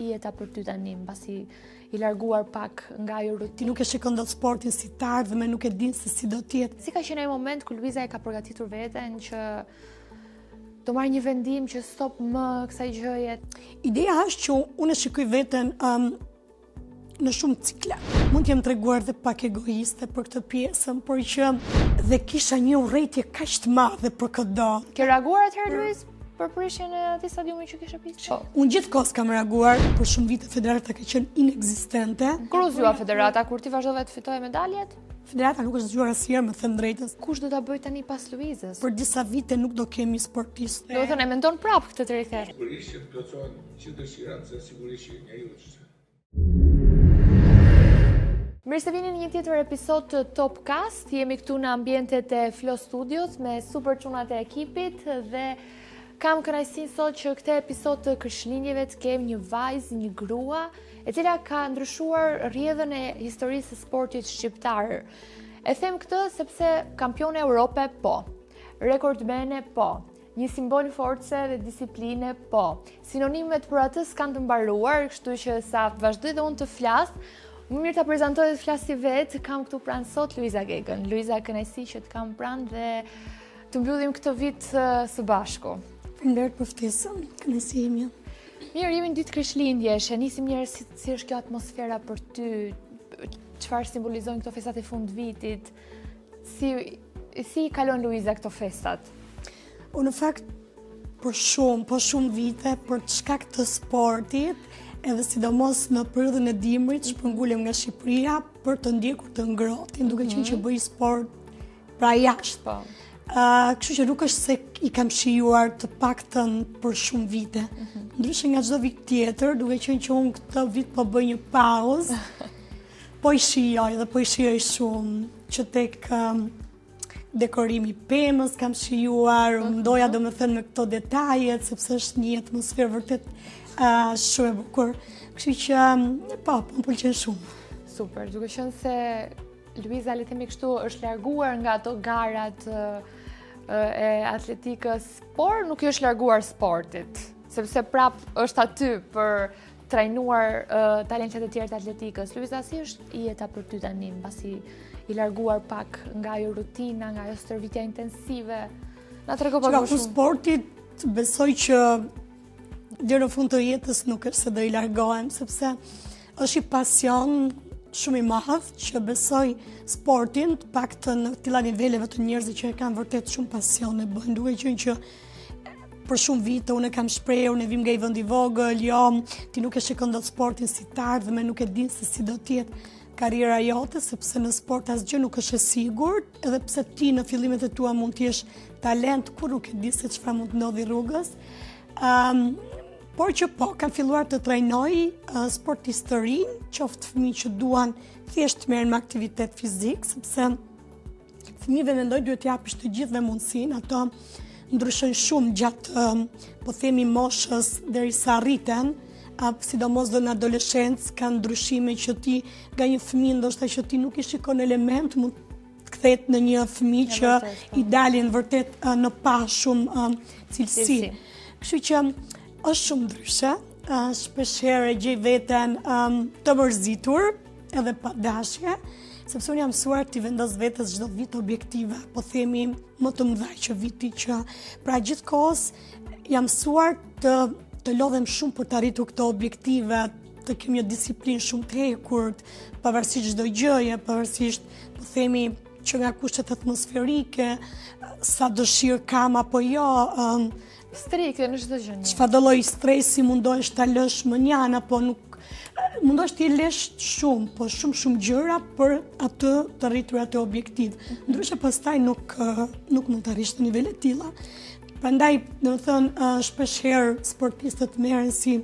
Jeta për ty tani, mbasi i larguar pak nga ajo rutinë. Ti nuk e shikon dot sportin si të ardhmen, nuk e din se si do t'jetë. Si ka qenë ai moment ku Luiza e ka përgatitur veten që do marrë një vendim që stop më kësaj gjëje? Ideja është që unë e shikoj veten në shumë cikla. Mund t'jem treguar dhe pak egoiste për këtë pjesën, por që dhe kisha një urrëtie kaq të madhe për këtë. Ke reaguar atëherë Luiz për prishjen e atij stadiumi që kishe pisë? Unë gjithkohës kam reaguar, për shumë vite federata ka qenë inekzistente. Kur u zgjua federata, kur ti vazhdove të fitoje medaljet? Federata nuk është zgjuar asnjëherë, më them drejtën. Kush do ta bëj tani pas Luizës? Për disa vite nuk do kemi sportistë. Do të thënë e mendon prap këtë të riktheh. Sigurisht që të plotësohen që dëshirat, se sigurisht që njeriu është. Mirë se vini në një tjetër episod të Topcast. Jemi këtu në ambientet e Flow Studios me super çunat e ekipit dhe kam kënaqësinë sot që këtë episod të Krishtlindjeve të kem një vajzë, një grua, e cila ka ndryshuar rrjedhën e historisë së sportit shqiptar. E them këtë sepse kampione Europe po, rekordmene po, një simbol force dhe disipline po. Sinonimet për atë s'kan të mbaruar, kështu që sa vazhdoj dhe unë të flas, më mirë ta prezantoj dhe të flasi vetë, kam këtu pranë sot Luiza Gegën. Luiza, kënaqësi që të kam pranë dhe të mbyllim këtë vit së bashku. Faleminderit për ftesën, kënaqësi ime. Mirë, jemi në ditë Krishtlindjesh, e nisim njerëz si është kjo atmosfera për ty, çfarë simbolizojnë këto festat e fund vitit, si kalon Luiza këto festat? Unë në fakt për shumë vite, për shkak të sportit, edhe sidomos në periudhën e dimrit, shpërngulem nga Shqipëria për të ndjekur të ngrohtin, duke qenë që bëj sport pra jashtë. Po. Kështu që nuk është se i kam shijuar të paktën për shumë vite. Ndryshe nga çdo vit tjetër, duke qenë që unë këtë vit po bëj një pauzë, po i shijoj shumë që tek dekorimi i pemës kam shijuar, ndoja domethënë me këto detajet, sepse është një atmosferë vërtet shumë e bukur. Kështu që po më pëlqen shumë. Super, duke qenë se Luiza, le të themi kështu, është larguar nga ato garat e atletikës, por nuk i është larguar sportit, sepse prap është aty për trajnuar talentet e tjerë të atletikës. Luiza, si është jeta për ty tani, mbasi i larguar pak nga ajo rutina, nga ajo stërvitja intensive? Na trego pak më shumë. Sportit besoj që deri në fund të jetës nuk është se do i largohem, sepse është i pasion shumë i madh që besoj sportin, të paktën në tilla niveleve të njerëzve që e kanë vërtet shumë pasion e bëjnë, duke qenë që për shumë vite unë kam shprehur, ne vim nga i vend i vogël, jo, ti nuk e shikon dot sportin si të ardhmen, nuk e din se si do të jetë karriera jote, sepse në sport asgjë nuk është e sigurt, edhe pse ti në fillimet e tua mund të jesh talent, kur nuk e di se çfarë mund të ndodhi rrugës. Por që po, kam filluar të trajnoj sportistë të rinj, qoftë fëmijë që duan thjesht të merren me aktivitet fizik, sepse fëmijëve mendoj duhet t'i japësh të gjithëve mundësinë, ato ndryshojnë shumë gjatë, po themi moshës derisa arriten, sidomos do në adoleshencë kanë ndryshime që ti nga një fëmijë ndoshta që ti nuk i shikon element, mund të kthehet në një fëmijë që i dalin vërtet në pa shumë cilësi. Kështu që është shumë ndryshe, shpeshherë e gjej veten të mërzitur edhe pa dashje, sepse unë jam mësuar t'i vendos vetes çdo vit objektive, po themi më të mëdha që viti që pra gjithkohës jam mësuar të lodhem shumë për të arritur këto objektive, të kem një disiplinë shumë të hekurt, pavarësisht çdo gjëje, pavarësisht po themi që nga kushtet atmosferike, sa dëshirë kam apo jo, strikte në çdo gjë. Çfarë lloj stresi mundohesh ta lësh më njanë, apo nuk mundohesh ti lesh shumë, po shumë gjëra për atë të arritur atë objektiv. Ndryshe pastaj nuk mund të arrish në nivele të tilla. Prandaj, domethënë, shpeshherë sportistët merren si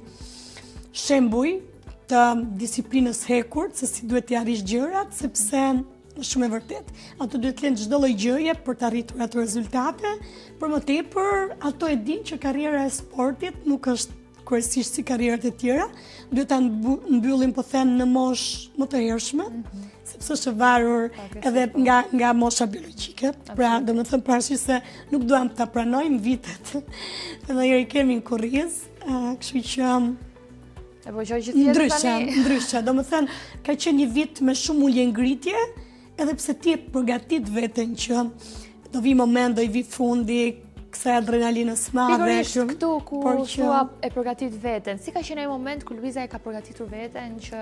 shembuj të disiplinës hekurt, se si duhet t'i arrish gjërat, sepse është shumë e vërtet. Ato duhet të lënë çdo lloj gjëje për të arritur ato rezultate, por më tepër ato e dinë që karriera e sportit nuk është kryesisht si karrierat e tjera, duhet ta mbyllim po them në moshë më të hershme, sepse është e varur edhe nga mosha biologjike. Pra, domethënë pavarësisht se nuk duam ta pranojmë vitet. Edhe njëri kemi në kurriz, kështu që E po që gjithë tani. Ndryshe, domethënë ka qenë një vit me shumë ulje ngritje, edhe pse ti e përgatit veten që do vi moment, do i vi fundi, kësaj adrenalinës madhe. Pikërisht këtu ku thua e përgatit veten. Si ka qenë ai moment ku Luiza e ka përgatitur veten që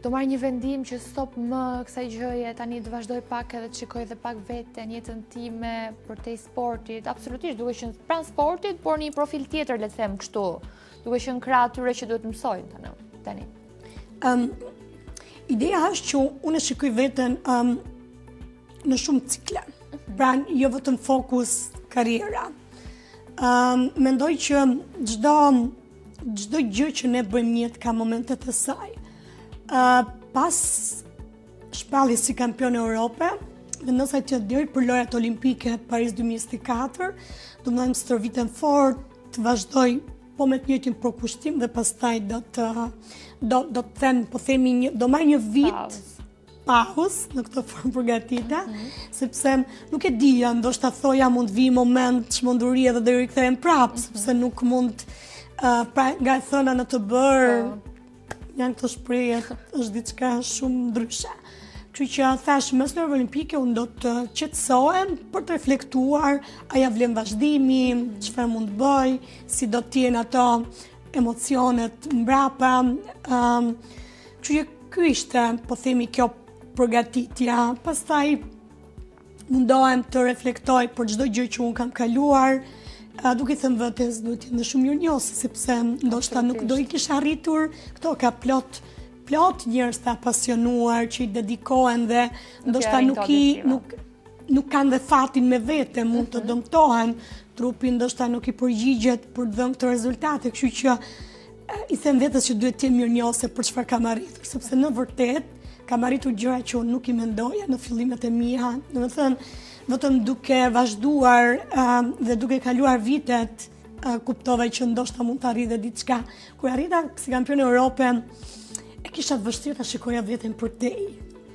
do marrë një vendim që stop më kësaj gjëje, tani të vazhdoj pak edhe të shikoj edhe pak veten, jetën time përtej sportit, absolutisht duke qenë pranë sportit, por një profil tjetër, le të them kështu, duke qenë krah atyre që duhet mësojnë tani. Ideja është që unë shikoj veten në shumë cikle. Pra, jo vetëm fokus karriera. Mendoj që çdo gjë që ne bëjmë në jetë ka momentet e saj. Pas shpalljes si kampion e Europe, vendosa që deri për lojrat olimpike Paris 2024, do më stërvitem fort, të vazhdoj po me të njëjtin përkushtim dhe pastaj do të them, po themi do marr një vit pauzë në këtë formë përgatite, sepse nuk e dija, ndoshta thoja mund vi moment çmendurie dhe do i rikthehem prapë, sepse nuk mund nga e thëna në të bërë janë këto shprehje, është diçka shumë ndryshe. Kështu që thash, mes në olimpike unë do të qetësohem për të reflektuar a ja vlen vazhdimi, çfarë mund të bëj, si do të jenë ato emocionet mbrapa. Kështu që ky ishte, po themi, kjo përgatitja. Pastaj mundohem të reflektoj për çdo gjë që unë kam kaluar, duke thënë vetes duhet të jenë shumë mirënjohëse, sepse ndoshta nuk do i kisha arritur këto, ka plot njerëz të apasionuar që i dedikohen dhe ndoshta nuk kanë dhe fatin me vete, mund të dëmtohen, trupi ndoshta nuk i përgjigjet për të dhënë këto rezultate, kështu që i them vetes që duhet të jem mirënjohëse për çfarë kam arritur, sepse në vërtet kam arritur gjëra që unë nuk i mendoja në fillimet e mia, domethënë vetëm duke vazhduar dhe duke kaluar vitet, kuptova që ndoshta mund të arrijë diçka. Kur arrita si kampion e Europe, e kisha vështirë ta shikoja veten përtej,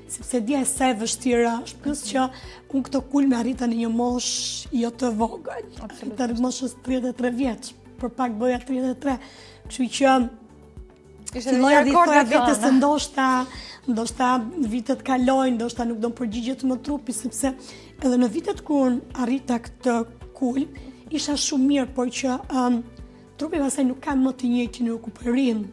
sepse dia e sa e vështirë është, plus që unë këto kulme arrita në një moshë jo të vogël, të moshës 33 vjeç, për pak bëja 33, kështu që filloja dhe i thoja vetes se ndoshta vitet kalojnë, ndoshta nuk do më përgjigjet më trupi, sepse edhe në vitet kur arrita këtë kulm, isha shumë mirë, por që trupi pastaj nuk ka më të njëjtin rikuperim.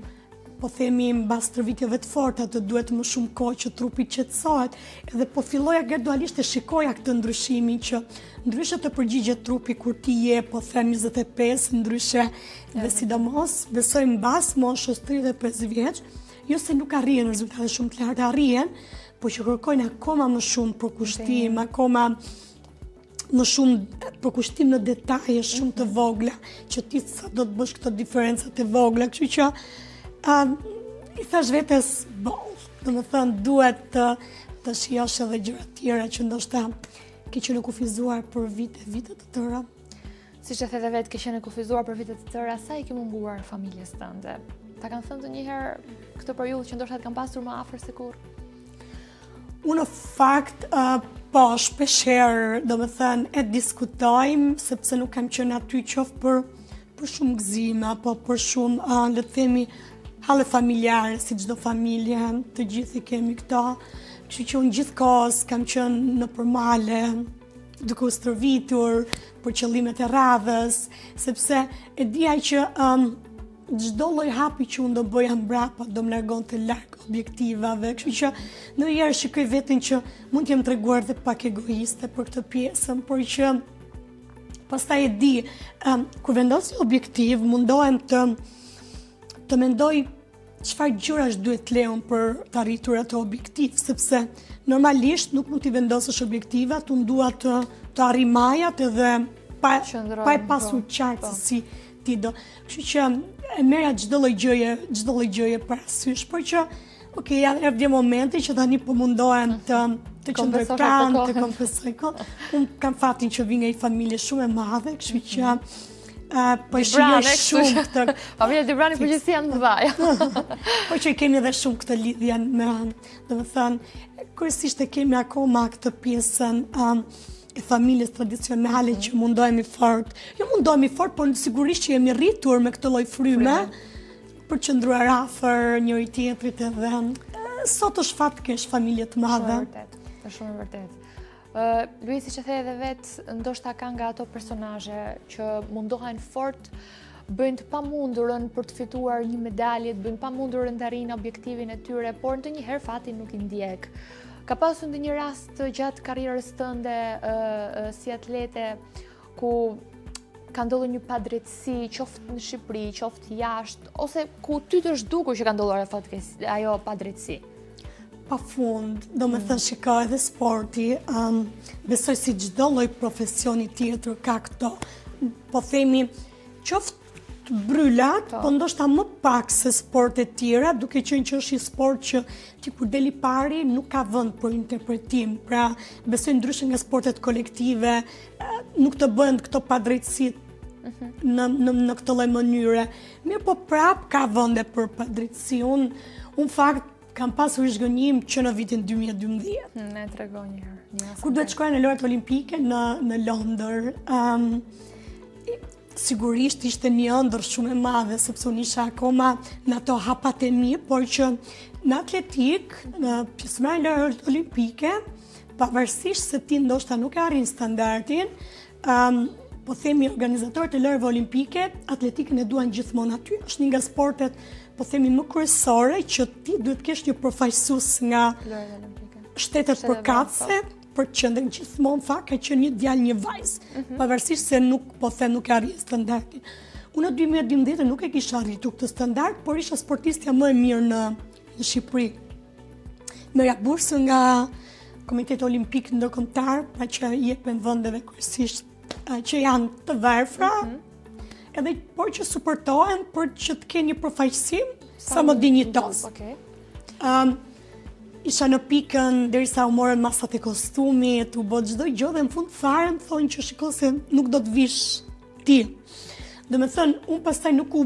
Po themi mbas stërvitjeve të forta të duhet më shumë kohë që trupi qetësohet, edhe po filloja gradualisht të shikoja këtë ndryshimin që ndryshe të përgjigjet trupi kur ti je, po them 25, ndryshe dhe sidomos besoj mbas moshës 35 vjeç, jo se nuk arrihen rezultate shumë të larta, arrihen, po që kërkojnë akoma më shumë përkushtim, akoma më shumë përkushtim në detaje shumë të vogla, që ti sa do të bësh këto diferencat e vogla, kështu që i thash vetes domethënë duhet të shijosh edhe gjëra të tjera që ndoshta ke qenë kufizuar për vite të tëra. Siç e the vetë, ke qenë kufizuar për vite të tëra, sa i ke munguar familjes tënde? Ta kanë thënë ndonjëherë këtë periudhë që ndoshta të kanë pasur më afër se kurrë? Unë në fakt, po, shpeshherë, domethënë e diskutojmë, sepse nuk kam qenë aty qoftë për shumë gëzime, apo për shumë, le të themi, halle familjare, si çdo familje, të gjithë i kemi këto. Kështu që unë gjithkohës kam qenë në përmale, duke u stërvitur për qëllimet e radhës, sepse e dija që çdo lloj hapi që unë do bëja mbrapa do më largonte larg objektivave, kështu që ndonjëherë shikoj veten që mund të jem treguar dhe pak egoiste për këtë pjesën, por që pastaj e di, kur vendos një objektiv, mundohem të mendoj çfarë gjërash duhet lejon për të arritur atë objektiv, sepse normalisht nuk mund t'i vendosësh objektivat, unë dua të arri majat edhe pa e pasur qartë se si ti do. Kështu që e merja çdo lloj gjëje parasysh, por që okej, erdhi momenti që tani po mundohem të qëndroj pranë, të kompensoj kohë. Unë kam fatin që vi nga një familje shumë e madhe, kështu që Po shijoj shumë këtë. Familja Dybrani përgjithësi janë të mëdha. Po që kemi edhe shumë këtë lidhje me, domethënë, kryesisht e kemi akoma këtë pjesën e familjes tradicionale që mundohemi fort. Jo mundohemi fort, por sigurisht që jemi rritur me këtë lloj fryme për që ndruar afër njëri tjetrit edhe sot është fatkeq familje të madhe. Shumë vërtet. Luisi që the edhe vetë, ndoshta ka nga ato personazhe që mundohen fort, bëjnë të pamundurën për të fituar një medalje, bëjnë pamundurën të arrijnë objektivin e tyre, por ndonjëherë fati nuk i ndjek. Ka pasur ndonjë rast gjatë karrierës tënde si atlete ku ka ndodhur një padrejtësi, qoftë në Shqipëri, qoftë jashtë, ose ku ty të është dukur që ka ndodhur ajo padrejtësi? Pafund, domethënë shikoj edhe sporti, besoj si çdo lloj profesioni tjetër ka këto, po themi, qoftë bryllat, po ndoshta më pak se sportet tjera, duke qenë që është një sport që ti kur deli pari nuk ka vend për interpretim. Pra, besoj ndryshe nga sportet kolektive, nuk të bëhen këto padrejtësitë në këtë lloj mënyre. Mirë, po prap ka vende për padrejtësi. Unë fakt kam pasur zhgënjim që në vitin 2012. Ne trego një herë. Kur duhet shkoja në lojrat olimpike në Londër, sigurisht ishte një ëndër shumë e madhe, sepse unë isha akoma në ato hapat e mi, por që në atletik, në pjesëmarrjen në lojrat olimpike, pavarësisht se ti ndoshta nuk e arrin standardin, po themi organizatorët e lojrave olimpike, atletikën e duan gjithmonë aty. Është një nga sportet, po themi më kryesore, që ti duhet kesh një përfaqësues nga shtetet përkatëse, për të qenë gjithmonë fakt ka qenë një djalë një vajzë, pavarësisht se nuk e arrin standardin. Unë në 2012 nuk e kisha arritur këtë standard, por isha sportistja më e mirë në Shqipëri. Merja bursë nga Komiteti Olimpik Ndërkombëtar, pa që jepen vendeve kryesisht që janë të varfra, edhe por që suportohen për që të kenë një përfaqësim sa më dinjitos. Isha në pikën derisa u morën masat e kostumit, u bë çdo gjë dhe në fund fare më thonë që shiko se nuk do të vish ti. Domethënë, unë pastaj nuk u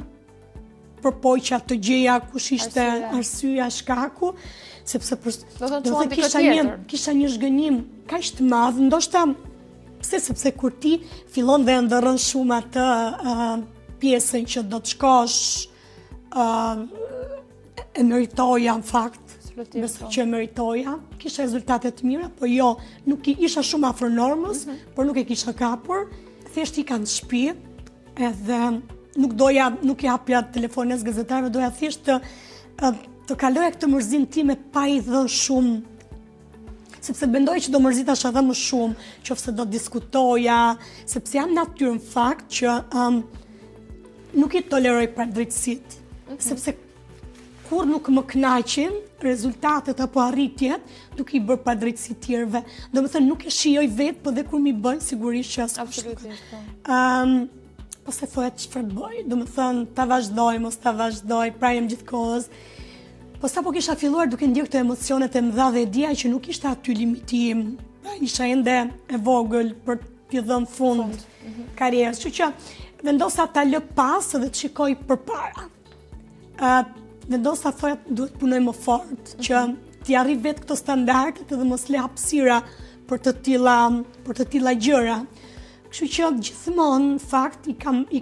përpoqja të gjeja kush ishte arsyeja, shkaku, sepse kisha një zhgënjim kaq të madh, ndoshta sepse kur ti fillon dhe ndërron shumë atë pjesën që do të shkosh e meritoja në fakt. Besoj që meritoja, kisha rezultate të mira, po jo, nuk isha shumë afër normës, por nuk e kisha kapur. Thjesht ika në shtëpi, edhe nuk i hapja telefones gazetarëve, doja thjesht të kaloja këtë mërzin time pa i dhënë shumë, sepse mendoj që do mërzitash edhe më shumë, qofse do diskutoja, sepse jam natyrë në fakt që nuk i toleroj padrejtësitë, sepse kur nuk më kënaqin rezultatet apo arritjet, duke i bërë padrejtësi tjerëve. Domethënë nuk e shijoj vetë, po dhe kur mi bëjnë sigurisht që Absolutisht. Po se thoya çfarë bëj, domethënë ta vazhdoj, mos ta vazhdoj, pra jem gjithkohës. Po sapo kisha filluar duke ndjer këto emocionet e mëdha dhe dija që nuk ishte aty limiti im. Pra isha ende e vogël për t'i dhënë fund karrierës, kështu që vendosa ta lë pas dhe të shikoj përpara. Vendosa thoya duhet punoj më fort, që t'i arri vetë këto standardet edhe mos le hapësira për të tilla gjëra. Kështu që gjithmonë, në fakt, i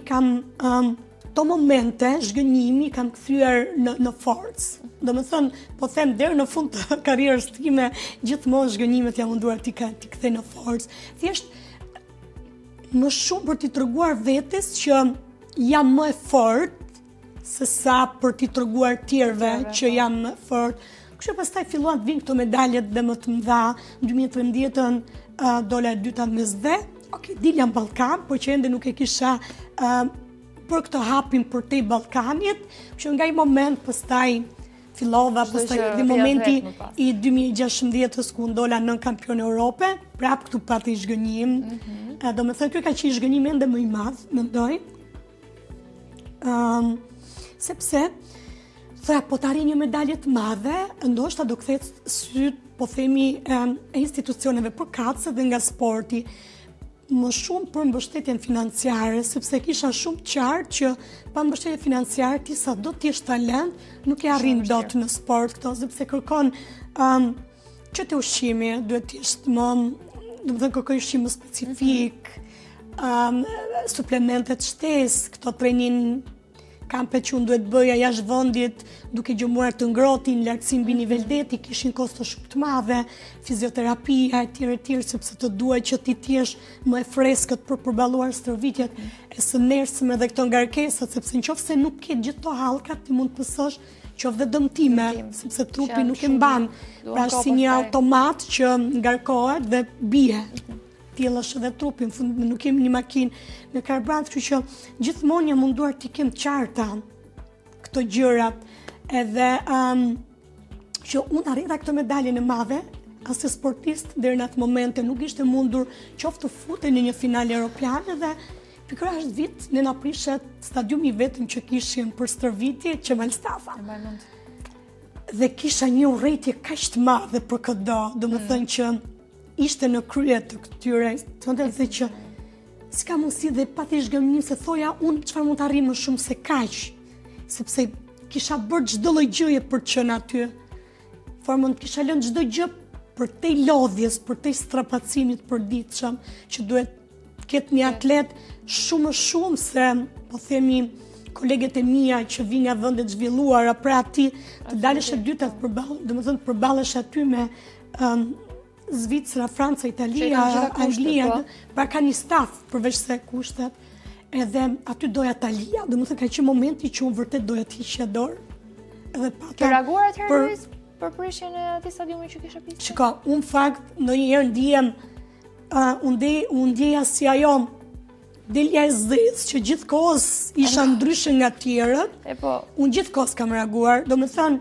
kam to momente, zhgënjimi, i kam kthyer në forcë. Domethënë, po them deri në fund të karrierës time, gjithmonë zhgënjimet jam munduar t'i kthej në forcë. Thjesht më shumë për t'i treguar vetes që jam më e fortë se sa për t'i treguar tjerëve që jam më fort. Kështu pastaj filluan të vinë këto medaljet dhe më të mëdha. Në 2013 dola e dyta në mesdhe. Dilja në Ballkan, por që ende nuk e kisha për këtë hapin për te Ballkanit. Kështu nga i moment pastaj fillova, pastaj dhe momenti i 2016-s ku ndola nën kampion Europe, prap këtu pati zhgënjim. Domethënë ky ka qenë zhgënjim ende më i madh, mendoj. Sepse thoya po të arrijë një medalje të madhe, ndoshta do kthehet syt, po themi, e institucioneve përkatëse dhe nga sporti. më shumë për mbështetjen financiare, sepse kisha shumë qartë që pa mbështetje financiare ti sa do të jesh talent, nuk e arrin dot në sport këto, sepse kërkon që të ushqimi, duhet të jesh më, do të thënë kërkoj ushqim më specifik, suplementet shtesë, këto trenin kampet që unë duhet bëja jashtë vendit, duke gjumuar të ngrohtin, lartësim mbi nivel deti, kishin kosto shumë të madhe, fizioterapia etj, sepse të duhet që ti t'jesh më e freskët për përballuar stërvitjet e së nerësme dhe këto ngarkesat, sepse nëse nuk ke gjithë to hallkat, ti mund të pësosh qoftë dhe dëmtime, sepse trupi nuk e mban, pra është si një automat që ngarkohet dhe bie. Tillë është edhe trupi, në fund nuk kemi një makinë me karburant, kështu që gjithmonë jam munduar t'i kem qarta këto gjërat, edhe që unë arrita këtë medaljen e madhe, as sportist deri në atë momente nuk ishte mundur qoftë të futej në një finale europiane dhe pikërisht vit ne na prishet stadiumi vetëm që kishim për stërvitje Qemal Stafa. Dhe kisha një urrëtie kaq të madhe për këtë, domethënë që ishte në krye të këtyre, të që s'ka mundësi dhe pati zhgëmim se thoja unë çfarë mund të arrijë më shumë se kaq, sepse kisha bërë çdo lloj gjëje për të qenë aty. Formën kisha lënë çdo gjë për te lodhjes, për te strapacimit përditshëm, që duhet ketë një atlet shumë se, po themi, koleget e mia që vinë nga vende të zhvilluara, pra ti të dalësh e dyta të përballesh aty me Zvicra, Franca, Italia, Anglia, pra ka një staf përveç se kushtet, edhe aty doja Italia, domethënë ka qenë momenti që unë vërtet doja të hiqja dorë. Edhe pata. Ke reaguar atëherë për prishjen e atij stadiumi që kisha pisë? Shiko, unë fakt ndonjëherë ndihem, unë ndjeja si ajo delja e zezë që gjithkohës isha ndryshe nga tjerët. Unë gjithkohës kam reaguar, domethënë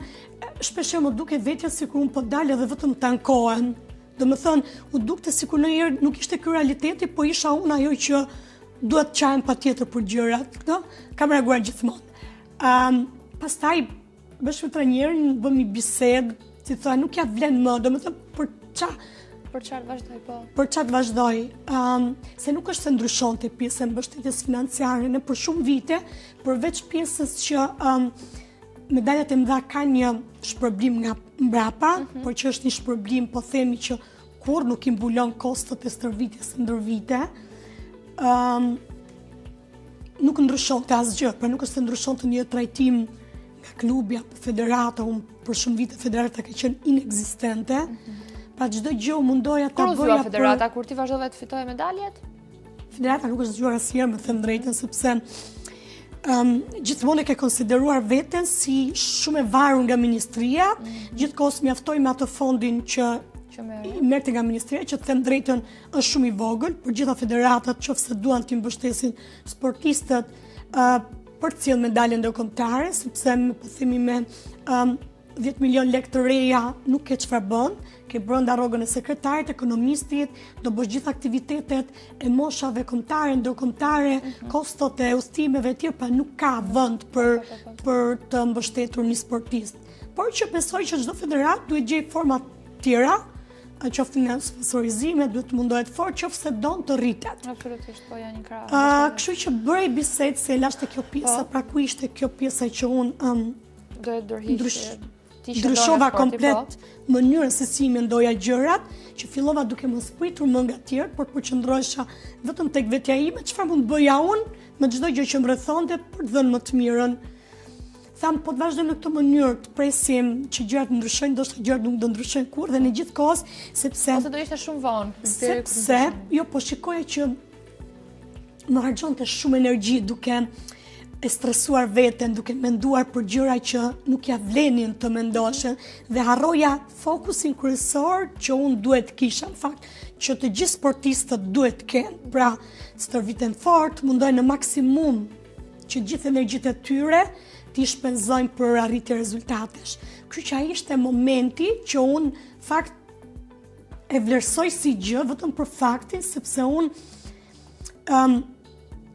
shpesh më duket vetja sikur unë po dal edhe vetëm tankohen. Domethënë, u dukte sikur ndonjëherë nuk ishte ky realiteti, po isha unë ajo që duhet çajm patjetër për gjërat, kam reaguar gjithmonë. Pastaj bashkë me trajnerin bëm një bisedë, si thua, nuk ja vlen më, domethënë për çfarë vazhdoj po. Për çfarë vazhdoj, se nuk është se ndryshonte pjesa e mbështetjes financiare, ne për shumë vite, përveç pjesës që medaljet e mëdha kanë një shpërblim nga mbrapa, por që është një shpërblim, po themi që kur nuk i mbulon kostot e stërvitjes ndër vite, nuk ndryshonte asgjë, pra nuk është se ndryshonte një trajtim nga klubi apo federata, unë për shumë vite federata ka qenë inekzistente, pa çdo gjë mundoja ta bëja. Kur u zgjua federata, kur ti vazhdove të fitoje medaljet? Federata nuk është zgjuar asnjëherë, më them drejtën, sepse gjithmonë e ke konsideruar veten si shumë e varur nga ministria, gjithkohës mjaftoj me atë fondin që merrte nga ministria, që të them drejtën është shumë i vogël, për gjitha federatat qoftë se duan të mbështesin sportistët për të sjellë medalje ndërkombëtare, sepse po themi me 10 milion lekë të reja nuk ke çfarë bën, ke brenda rrogën e sekretarit, ekonomistit, do bësh gjithë aktivitetet e moshave kombëtare, ndërkombëtare, kostot e udhëtimeve etj, pa nuk ka vend për të mbështetur një sportist. Por që besoj që çdo federat duhet gjej forma të tjera, qoftë nga sponsorizime, duhet të mundohet fort, qoftë se don të rritet. Absolutisht, po janë një krah. Kështu që bërej bisedë se lashte kjo pjesa, pra ku ishte kjo pjesa që unë ndryshova komplet mënyrën se si mendoja gjërat, që fillova duke mos pritur më nga tjerë, por përqendrohesha vetëm tek vetja ime, çfarë mund bëja unë me çdo gjë që më rrethonte për të dhënë më të mirën. Tham, po të vazhdojmë në këtë mënyrë, të presim që gjërat ndryshojnë, ndoshta gjërat nuk do ndryshojnë kurrë dhe në gjithë kohës, sepse ose do ishte shumë vonë. Sepse jo, po shikoja që më harxhonte shumë energji duke e stresuar veten, duke menduar për gjëra që nuk ja vlenin të mendoshen, dhe harroja fokusin kryesor që unë duhet kisha, në fakt, që të gjithë sportistët duhet kenë, pra stërviten fort, mundojnë në maksimum që gjithë energjitë e tyre t'i shpenzojnë për arritje rezultatesh. Kështu që ai ishte momenti që unë, fakt, e vlerësoj si gjë vetëm për faktin, sepse unë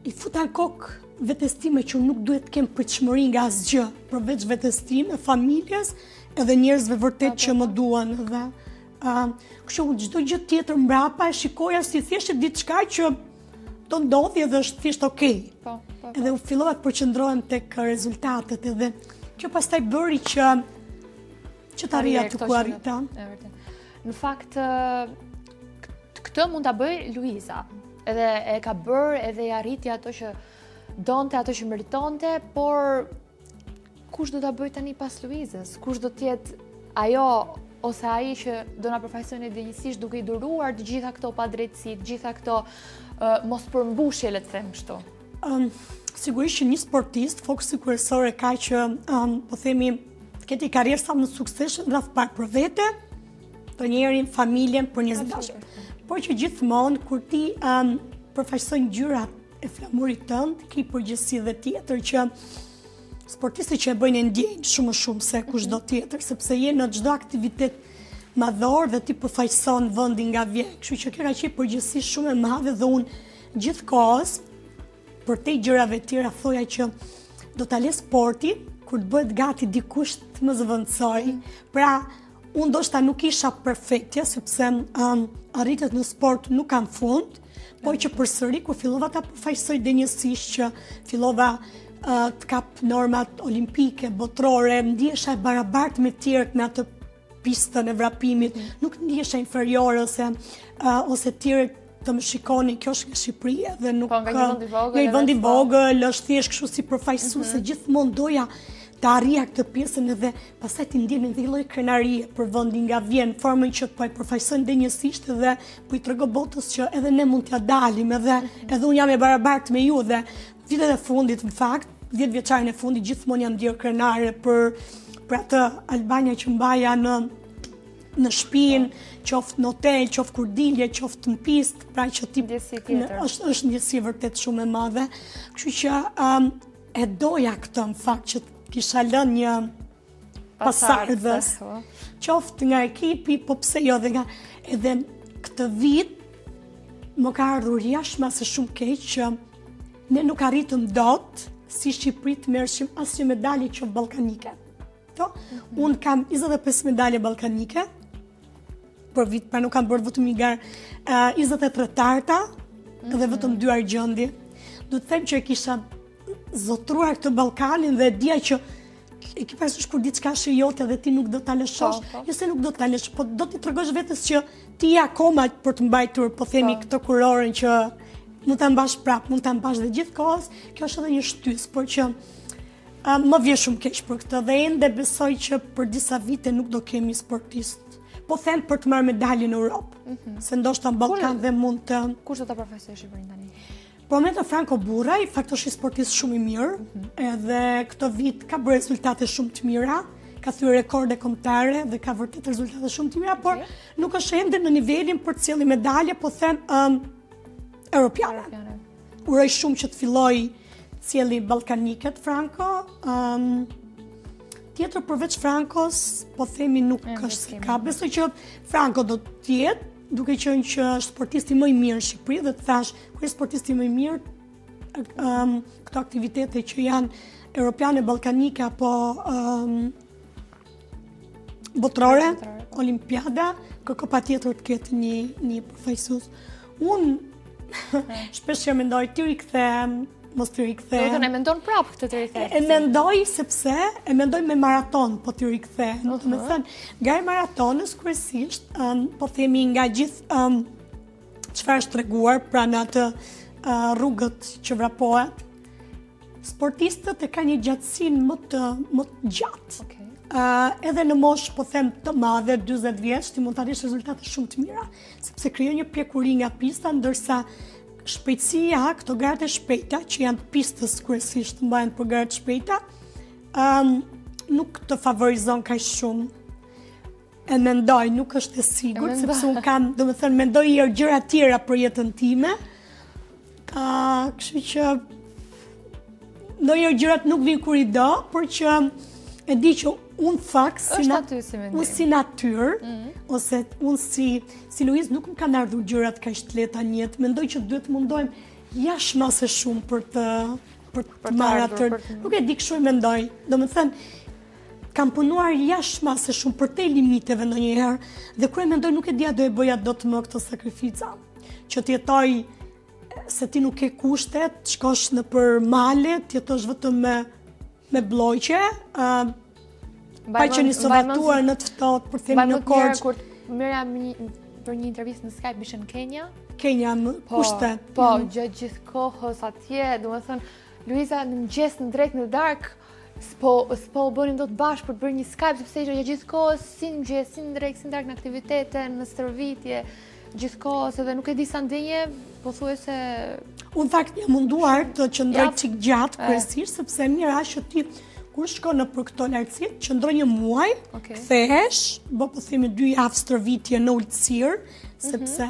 i futa në kokë vetestime që nuk duhet të kem pritshmëri nga asgjë, përveç vetestime, familjes edhe njerëzve vërtet që më duan. Kështu çdo gjë tjetër mbrapa e shikoja si thjesht diçka që do ndodhi edhe është thjesht okej. Po. Edhe u fillova të përqendrohem tek rezultatet edhe kjo pastaj bëri që të arrija aty ku arrita. E vërtet. Në fakt këtë mund ta bëj Luiza. Edhe e ka bërë edhe i arriti ato që donte, ato që meritonte, por kush do ta bëj tani pas Luizës? Kush do të jetë ajo ose ai që do na përfaqësojë dinjësisht duke i duruar të gjitha këto padrejtësi, të gjitha këto mos përmbushje, le të them kështu. Sigurisht që një sportist fokusi kryesor e ka që po themi të ketë karrierë sa më suksesshme rreth parë për vete, për njerin, familjen, për njerëz bashkë. Por që gjithmonë kur ti përfaqëson ngjyrat e flamurit tënd, ke përgjegjësi dhe tjetër që sportistët që e bëjnë e ndjejnë shumë se kushdo tjetër, sepse je në çdo aktivitet madhor dhe ti përfaqëson vendin nga vjen. Kështu që kjo ka qenë përgjegjësi shumë e madhe dhe unë gjithkohës për te gjërave tjera thoja që do ta lë sportin kur të bëhet gati dikush të më zëvendësoj. Pra, unë ndoshta nuk isha perfektja sepse arritet në sport nuk kanë fund, por që përsëri kur fillova ta përfaqësoj denjësisht që fillova të kap normat olimpike, botërore, ndihesha e barabartë me tjerët në atë pistën e vrapimit, nuk ndihesha inferiore ose tjerët të më shikonin, kjo është nga Shqipëria dhe nuk nga një vend i vogël. Nga një vend i vogël, është thjesht kështu si përfaqësuese, gjithmonë doja të arrija këtë pjesën edhe pastaj të ndjenim një lloj krenarie për vendin nga vjen, formën që po e përfaqësojnë denjësisht dhe po i tregoj botës që edhe ne mund t'ja dalim, edhe unë jam e barabartë me ju dhe vitet e fundit, në fakt, 10 vjeçarin e fundit gjithmonë jam ndjer krenare për atë Albania që mbaja në shtëpinë, qoftë në hotel, qoftë kur dilje, qoftë në pistë, pra që ti është ndjesi vërtet shumë e madhe. Kështu që e doja këtë në fakt që kisha lënë një pasardhës, qoftë nga ekipi, po pse jo edhe këtë vit më ka ardhur jashtëma se shumë keq që ne nuk arritëm dot si Shqipëri të merrshim asnjë medalje që ballkanike. Unë kam 25 medalje ballkanike për vit, pra nuk kam bërë vetëm një garë, 23 tarta dhe vetëm 2 argjendi. Do të them që e kisha zotruar këtë Ballkanin dhe dija që e ke parasysh kur diçka është e jote dhe ti nuk do ta lëshosh, jo se nuk do ta lësh, po do t'i tregosh vetes që ti je akoma për të mbajtur, po themi këtë kurorën që mund ta mbash prap, mund ta mbash dhe gjithkohës. Kjo është edhe një shtys, por që më vjen shumë keq për këtë dhe ende besoj që për disa vite nuk do kemi sportist. Po them për të marrë medalje në Europë, se ndoshta në Ballkan dhe mund të... Kush do ta përfaqësojë Shqipërinë tani? Po me të Franco Burraj, fakt është sportist shumë i mirë, edhe këtë vit ka bërë rezultate shumë të mira, ka thyer rekorde kombëtare dhe ka vërtet rezultate shumë të mira, por nuk është ende në nivelin për të cilë medalje, po them europiane. Uroj shumë që të filloj cilë ballkaniket Franco. Tjetër përveç Francos, po themi nuk është se ka. Besoj që Franco do të jetë, duke qenë që është sportisti më i mirë në Shqipëri dhe të thash, kur është sportisti më i mirë, këto aktivitete që janë europiane, ballkanike apo botërore, olimpiada, kërko patjetër të ketë një përfaqësues. Unë shpesh që mendoj të rikthehem, mos të rikthehem. Do të mendon prapë këtë të rikthehem. E mendoj sepse e mendoj me maraton po të rikthehem. Do të thënë, nga e maratonës kryesisht, po themi nga gjithë çfarë është treguar pra në atë rrugët që vrapohet, sportistët e kanë një gjatësinë më të gjatë. Edhe në moshë, po them të madhe, 40 vjeç, ti mund të arrish rezultate shumë të mira, sepse krijon një pjekuri nga pista, ndërsa shpejtësia, këto garat e shpejta, që janë pistës kryesisht mbahen për garat shpejta, nuk të favorizon kaq shumë. E mendoj, nuk është e sigurt, sepse unë kam, domethënë, mendoj gjëra tjera për jetën time. Kështu që ndonjëherë gjërat nuk vijnë kur i do, por që e di që unë fakt si natyrë, ose unë si Luiz nuk më kanë ardhur gjërat kaq të lehta në jetë. Mendoj që duhet të mundojmë jashtë se shumë për të marrë atë. Nuk e di kështu e mendoj. Domethënë, kam punuar jashtë se shumë për te limiteve ndonjëherë dhe kur e mendoj nuk e dija do e bëja dot më këtë sakrifica. Që të jetoj se ti nuk ke kushtet, shkosh në për male, ti jetosh vetëm me blojqe, pa që një sëvatuar në të ftohtë për themi në Korçë. Kur merja për një intervistë në Skype ishte në Kenja. Kenja më kushtet. Po, gjithë kohës atje, do më thënë, Luiza në mëngjes në drejt në darkë, s'po bënin do të bashkë për të bërë një Skype, sepse ishte gjithë kohës, si në mëngjes, si në drejt, si në darkë në aktivitete, në stërvitje, gjithë kohës, edhe nuk e di sa ndenje, po thuaj se... Unë fakt jam munduar të qëndroj çik gjatë kryesisht, sepse mirë që ti kur shkon në për këto lartësi, qëndroj një muaj, kthehesh, po themi 2 javë stërvitje në ulësirë, sepse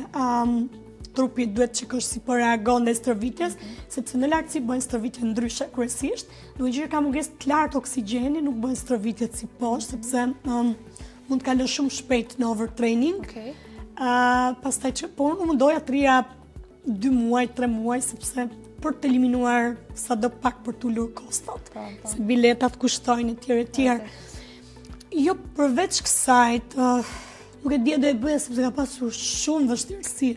trupi duhet çikosh si po reagon ndaj stërvitjes, sepse në lartësi bëjnë stërvitje ndryshe kryesisht, duhet që ka mungesë të lartë oksigjeni, nuk bëjnë stërvitjet si poshtë, sepse mund të kalon shumë shpejt në overtraining. Pastaj që po unë mundoja të rija 2 muaj, 3 muaj, sepse për të eliminuar sa do pak për të ullur kostot, se biletat kushtojnë e tjerë. Jo, përveç kësajt, nuk e di do e bëja sepse ka pasur shumë vështirësi.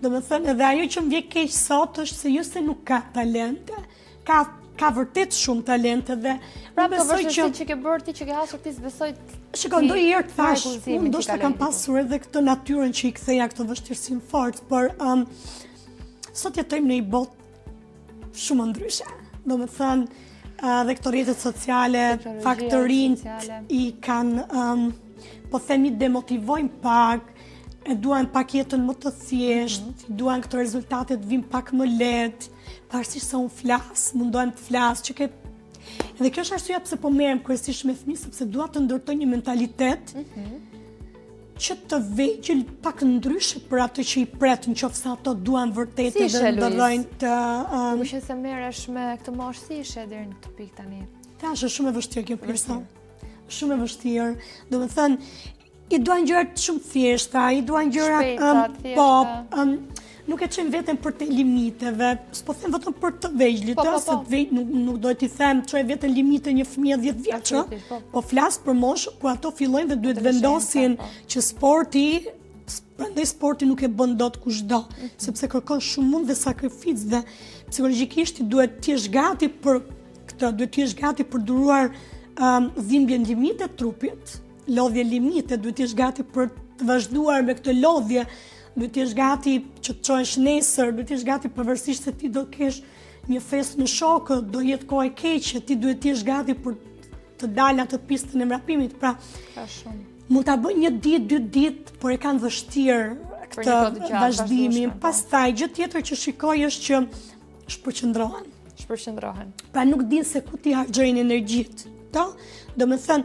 Do me thënë, edhe ajo që më vje keq sot është se jo se nuk ka talente, ka vërtet shumë talente dhe... Pra për vështirësi që ke bërë ti, që ke hasur ti s'besoj të... Shiko, ndonjëherë të thash, unë ndoshta kam pasur edhe këtë natyrën që i ktheja këtë vështirësi në forcë, por sot jetojmë në një botë shumë ndryshe. Do me thënë, dhe këto rrjetet sociale, faktorin i kanë, po themi, demotivojnë pak, e duan pak jetën më të thjeshtë, duan këto rezultatet vim pak më lehtë, pavarësisht se unë flas, mundohem të flas, që ke... Edhe kjo është arsyeja pse po merrem kryesisht me fëmijë, sepse dua të ndërtoj një mentalitet që të vegjël pak ndryshe për atë që i pret, nëse ato duan vërtet dhe ndërrojnë të... Më qenë se merresh me këtë moshë, si ishe deri në këtë pikë tani? Është shumë e vështirë kjo pjesa. Shumë e vështirë. Do të thënë, i duan gjërat shumë thjeshta, i duan gjërat po, nuk e qenë veten për të limiteve, s'po them vetëm për të vegjëlit, se nuk do t'i them çoj veten limite një fëmijë 10 vjeç, po flas për moshë ku ato fillojnë dhe duhet vendosin që sporti, prandaj sporti nuk e bën dot kushdo, sepse kërkon shumë mund dhe sakrificë dhe psikologjikisht duhet të jesh gati për këtë, duhet të jesh gati për duruar dhimbjen limite të trupit, lodhje limite, duhet të jesh gati për të vazhduar me këtë lodhje. Duhet të jesh gati që të çohesh nesër, duhet të jesh gati pavarësisht se ti do kesh një festë me shokët, do jetë kohë e keqe, ti duhet të jesh gati për të dalë atë pistën e mbrapimit. Pra, mund ta bëj 1 ditë, 2 ditë, por e kanë vështirë këtë vazhdimin. Pastaj gjë tjetër që shikoj është që shpërqendrohen. Pra nuk din se ku ti harxojnë energjitë. Do me thënë,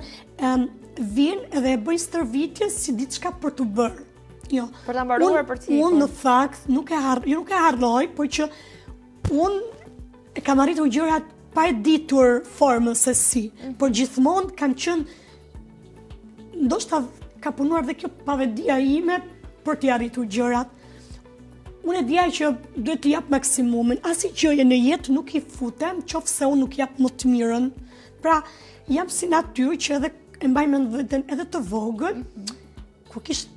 vinë edhe e bëjnë stërvitje si diçka për të bërë. Jo. Për ta mbaruar për cikun. Unë në fakt nuk e harroj, por që unë e kam arritur gjërat pa e ditur formën se si, por gjithmonë kam qenë, ndoshta ka punuar dhe kjo pavedia ime për t'i arritur gjërat. Unë e dija që duhet t'i jap maksimumin, asnjë gjëje në jetë nuk i futem, qofse unë nuk jap më të mirën. Pra, jam si natyrë që edhe e mbaj mend veten edhe të vogël.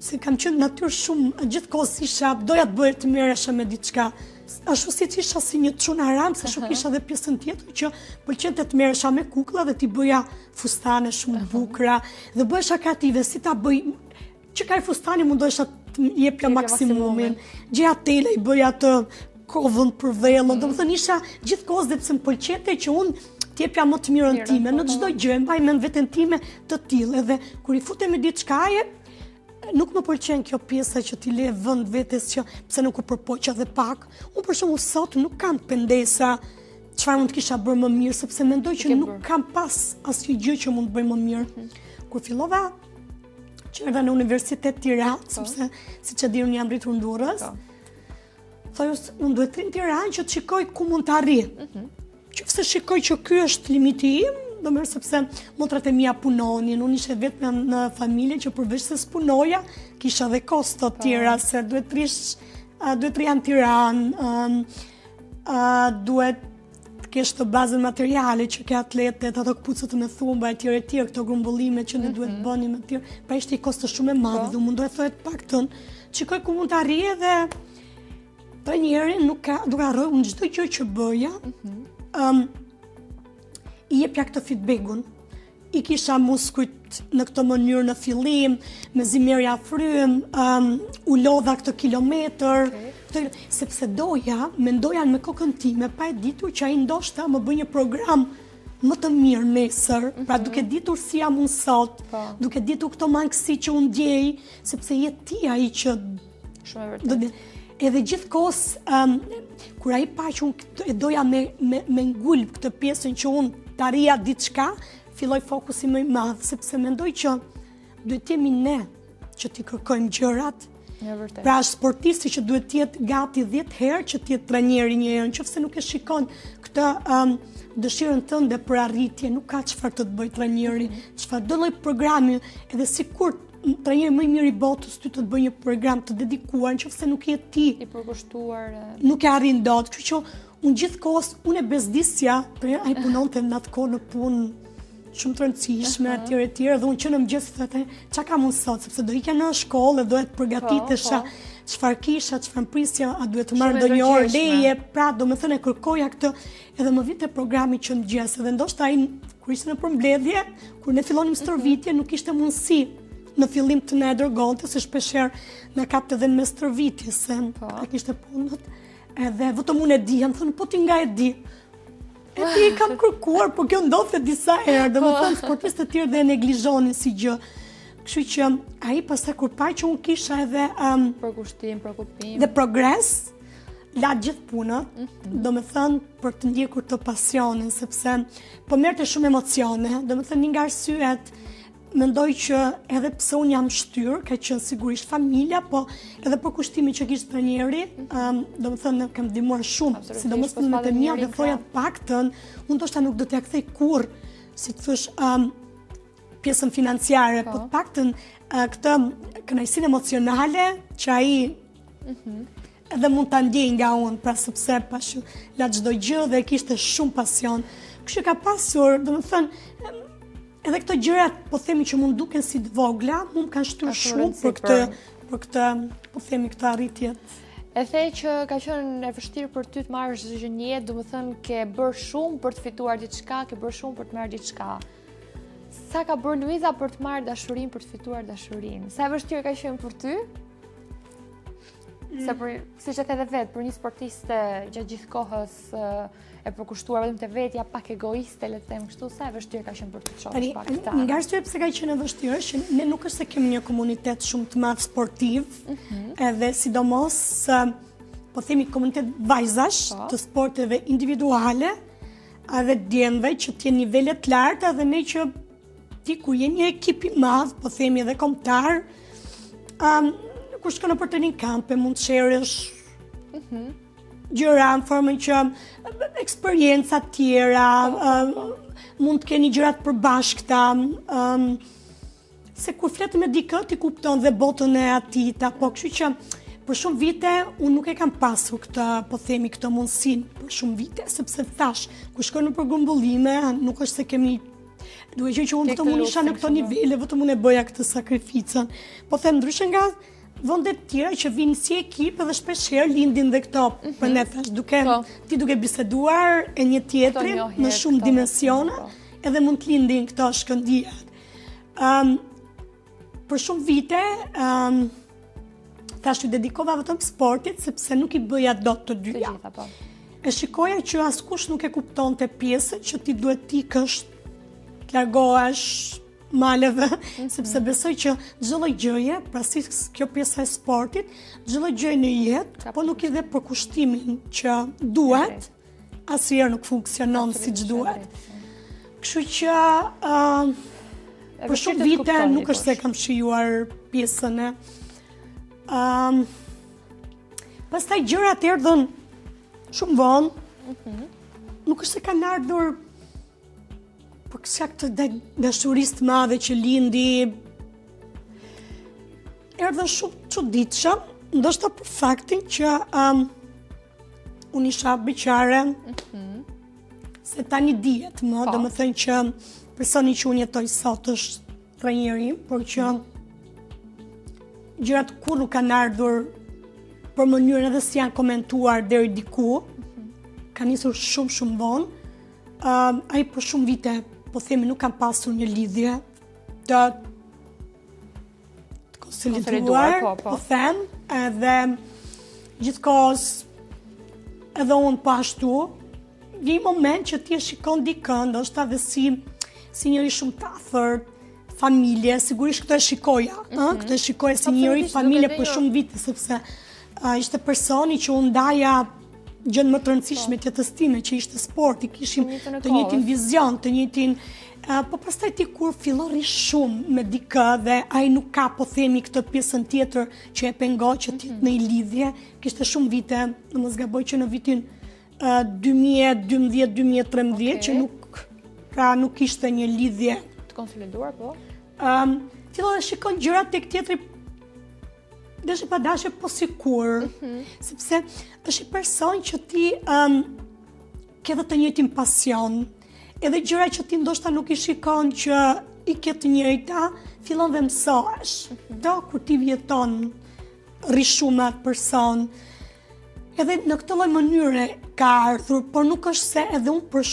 Se kam qenë natyrë shumë, gjithkohës isha, doja të bëj të merresha me diçka. Ashtu si isha si një çun aram, se shumë kisha edhe pjesën tjetër që pëlqente të merresha me kuklla dhe t'i bëja fustane shumë bukura dhe bëhesha kreative, si ta bëj, që kaj fustani mundohesha të jepja maksimumin. Gjeja tela, i bëja të kovën për vellën, do të thënë isha gjithkohës dhe pse më pëlqente që unë t'jepja më të mirën time, në çdo gjë, mbaj mend veten time të tillë, edhe kur i futem me diçka nuk më pëlqen kjo pjesa që t'i le vend vetes që pse nuk u përpoq edhe pak. Unë për shembull sot nuk kam pendesa çfarë mund të kisha bërë më mirë, sepse mendoj që nuk kam pas asnjë gjë që mund të bëj më mirë. Kur fillova që erdha në Universitet Tiranë, sepse siç e di unë jam rritur në Durrës. Thoj unë duhet të rinë në Tiranë që të shikoj ku mund të arrijë. Qofse shikoj që ky është limiti im, do merr sepse motrat e mia punonin, unë isha vetëm në familje që përveç se spunoja, kisha dhe kosto të tjera, se duhet të rija në Tiranë, duhet të kesh të bazën materiale që ke atletet, ato këpucët me thumba e tjera, këto grumbullime që ne duhet të bënim e tjera, pra ishte i kosto shumë e madhe, dhe mundohet thohet paktën, shikoj ku mund të arrije dhe trajneri nuk duke harruar unë çdo gjë që bëja, i jepja këtë feedback-un. I kisha muskujt në këtë mënyrë në fillim, me zimerja frym, u lodha këtë kilometër, sepse mendoja me kokën time, pa e ditur që ai ndoshta më bëj një program më të mirë nesër, pra duke ditur si jam unë sot, duke ditur këto mangësi që unë ndjej, sepse je ti ai që Shumë e vërtet. edhe gjithkohës kur ai pa që unë e doja me ngul këtë pjesën që unë të arrija diçka, filloi fokusi më i madh, sepse mendoj që duhet jemi ne që t'i kërkojmë gjërat. Në vërtet. Pra është sportisti që duhet të jetë gati 10 herë që të jetë trajneri një herë, nëse nuk e shikon këtë dëshirën tënde për arritje, nuk ka çfarë të bëjë trajneri, çfarë do lloj programi, edhe sikur trajneri më i mirë i botës ty të bëjë një program të dedikuar, nëse nuk je ti I përkushtuar. nuk e arrin dot. Kështu që unë gjithkohës unë e bezdisja, ai punonte në atë kohë në punë shumë të rëndësishme, etj, dhe unë që në mëngjes thotë, çka kam unë sot, sepse do ikja në shkollë dhe dohet përgatitesha, çfarë kisha, çfarë prisja, a duhet të marr ndonjë orë leje, pra domethënë e kërkoja këtë, edhe më vinte programi që mëngjes, edhe ndoshta ai kur ishte në përmbledhje, kur ne fillonim stërvitje, nuk ishte mundësi në fillim të na dërgonte, se shpeshherë na kapte edhe në stërvitje, se ai kishte punët, edhe vetëm unë e di, më thonë, po ti nga e di. E ti kam kërkuar, por kjo ndodhte disa herë, domethënë sportistët e tjerë dhe e neglizhonin si gjë. Kështu që ai pastaj kur pa që unë kisha edhe Përkushtim, përkupim. dhe progres, la gjithë punët, domethënë për të ndjekur të pasionin, sepse po merrte shumë emocione, domethënë një nga arsyet mendoj që edhe pse unë jam shtyr, ka qenë sigurisht familja, po edhe për kushtimin që kishte trajneri, domethënë kam ndihmuar shumë, sidomos në të mia dhe thoja të paktën, unë ndoshta nuk do t'ia kthej kurrë, si të thosh, pjesën financiare, po të paktën këtë kënaqësinë emocionale që ai edhe mund ta ndjej nga unë, pra sepse pash la çdo gjë dhe kishte shumë pasion. Kështu ka pasur, domethënë, edhe këto gjërat, po themi që mund duken si të vogla, mund kanë shtyr shumë për këtë, po themi këtë arritjet. E the që ka qenë e vështirë për ty të marrësh një jetë, domethënë ke bërë shumë për të fituar diçka, ke bërë shumë për të marrë diçka. Sa ka bërë Luiza për të marrë dashurinë, për të fituar dashurinë? Sa e vështirë ka qenë për ty? Se për, siç e the edhe vetë, për një sportiste gjatë gjithë kohës e përkushtuar vetëm te vetja, pak egoiste, le të them kështu, sa e vështirë ka qenë për të shohësh pak këtë. Nga arsye pse ka qenë e vështirë, që ne nuk është se kemi një komunitet shumë të madh sportiv, edhe sidomos po themi komunitet vajzash të sporteve individuale, edhe djemve që të jenë nivele të larta, dhe ne që ti kur je një ekip i madh, po themi edhe kombëtar, kur shkon në për training campe, mund të sherësh gjëra në formën që eksperienca tjera, mund të keni gjërat përbashkëta, se kur flet me dikë ti kupton dhe botën e atij, po kështu që për shumë vite unë nuk e kam pasur këtë, po themi këtë mundësinë për shumë vite, sepse thash, kur shkoj në përgrumbullime, nuk është se kemi duhet që unë vetëm unë isha në këto nivele, vetëm unë e bëja këtë sakrificën. Po them ndryshe nga vendet tjera që vinë si ekip edhe shpeshherë lindin dhe këto, për ne thash, ti duke biseduar e një tjetrin në shumë dimensione, edhe mund të lindin këto shkëndijat. Për shumë vite, thash u dedikova vetëm sportit, sepse nuk i bëja dot të dyja. E shikoja që askush nuk e kuptonte pjesën që ti duhet t'ikësh, të largohesh maleve, sepse besoj që çdo lloj gjëje, pra si kjo pjesa e sportit, çdo lloj gjëje në jetë, po nuk i dhe përkushtimin që duhet, asnjëherë nuk funksionon siç duhet. Kështu që për shumë vite nuk është se kam shijuar pjesën e. Pastaj gjërat erdhën shumë vonë. Nuk është se kanë ardhur për kësa këtë dashurisë të madhe që lindi, erdhën shumë çuditshëm, ndoshta për faktin që unë isha beqare, se tani dihet më, domethënë që personi që unë jetoj sot është trajneri, por që gjërat kur nuk kanë ardhur për mënyrën edhe si janë komentuar deri diku, ka nisur shumë vonë. Ai për shumë vite, po themi, nuk kam pasur një lidhje të konsoliduar, po them, edhe gjithkohës edhe unë po ashtu, një moment që ti e shikon dikën, ndoshta dhe si njëri shumë të afërt, familje, sigurisht këtë e shikoja, këtë e shikoja si njëri familje për shumë vite, sepse ishte personi që unë ndaja gjën më të rëndësishme të jetës time, që ishte sporti, kishim të njëjtin vizion, të njëjtin, po pastaj ti kur fillon rrish shumë me dikë dhe ai nuk ka, po themi, këtë pjesën tjetër që e pengon që ti në një lidhje, kishte shumë vite, në mos gaboj që në vitin 2012-2013 që nuk ishte një lidhje të konsoliduar, po? Fillon dhe shikon gjërat tek tjetri dashe pa dashe, po sikur, sepse është i person që ti ke dhe të njëjtin pasion, edhe gjëra që ti ndoshta nuk i shikon që i ke të njëjta, fillon dhe mësohesh. Kur ti vjeton, rri shumë atë person, edhe në këtë lloj mënyre ka ardhur, por nuk është se edhe unë për